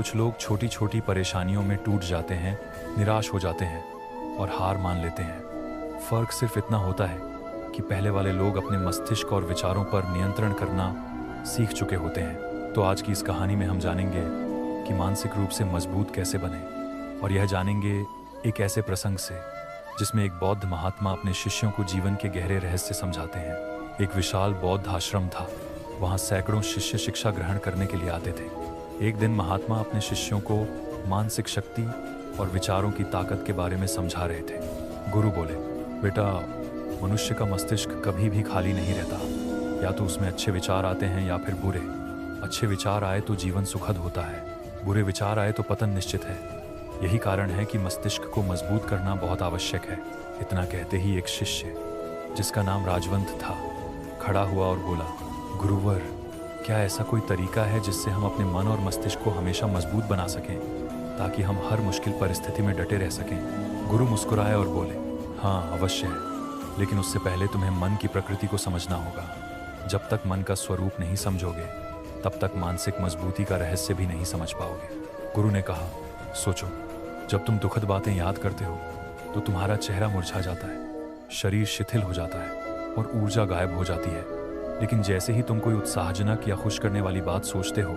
कुछ लोग छोटी छोटी परेशानियों में टूट जाते हैं, निराश हो जाते हैं और हार मान लेते हैं। फर्क सिर्फ इतना होता है कि पहले वाले लोग अपने मस्तिष्क और विचारों पर नियंत्रण करना सीख चुके होते हैं। तो आज की इस कहानी में हम जानेंगे कि मानसिक रूप से मजबूत कैसे बने, और यह जानेंगे एक ऐसे प्रसंग से जिसमें एक बौद्ध महात्मा अपने शिष्यों को जीवन के गहरे रहस्य समझाते हैं। एक विशाल बौद्ध आश्रम था। वहाँ सैकड़ों शिष्य शिक्षा ग्रहण करने के लिए आते थे। एक दिन महात्मा अपने शिष्यों को मानसिक शक्ति और विचारों की ताकत के बारे में समझा रहे थे। गुरु बोले, बेटा, मनुष्य का मस्तिष्क कभी भी खाली नहीं रहता। या तो उसमें अच्छे विचार आते हैं या फिर बुरे। अच्छे विचार आए तो जीवन सुखद होता है, बुरे विचार आए तो पतन निश्चित है। यही कारण है कि मस्तिष्क को मजबूत करना बहुत आवश्यक है। इतना कहते ही एक शिष्य, जिसका नाम राजवंत था, खड़ा हुआ और बोला, गुरुवर, क्या ऐसा कोई तरीका है जिससे हम अपने मन और मस्तिष्क को हमेशा मजबूत बना सकें, ताकि हम हर मुश्किल परिस्थिति में डटे रह सकें? गुरु मुस्कुराए और बोले, हाँ, अवश्य है, लेकिन उससे पहले तुम्हें मन की प्रकृति को समझना होगा। जब तक मन का स्वरूप नहीं समझोगे, तब तक मानसिक मजबूती का रहस्य भी नहीं समझ पाओगे। गुरु ने कहा, सोचो, जब तुम दुखद बातें याद करते हो तो तुम्हारा चेहरा मुरझा जाता है, शरीर शिथिल हो जाता है और ऊर्जा गायब हो जाती है। लेकिन जैसे ही तुम कोई उत्साहजनक या खुश करने वाली बात सोचते हो,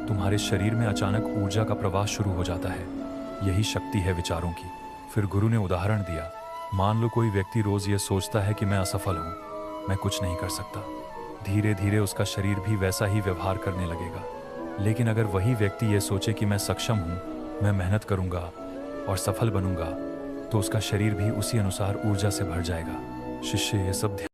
तुम्हारे शरीर में अचानक ऊर्जा का प्रवाह शुरू हो जाता है। यही शक्ति है विचारों की। फिर गुरु ने उदाहरण दिया, मान लो कोई व्यक्ति रोज ये सोचता है कि मैं असफल हूँ, मैं कुछ नहीं कर सकता। धीरे धीरे उसका शरीर भी वैसा ही व्यवहार करने लगेगा। लेकिन अगर वही व्यक्ति ये सोचे कि मैं सक्षम हूँ, मैं मेहनत करूँगा और सफल बनूंगा, तो उसका शरीर भी उसी अनुसार ऊर्जा से भर जाएगा। शिष्य ये सब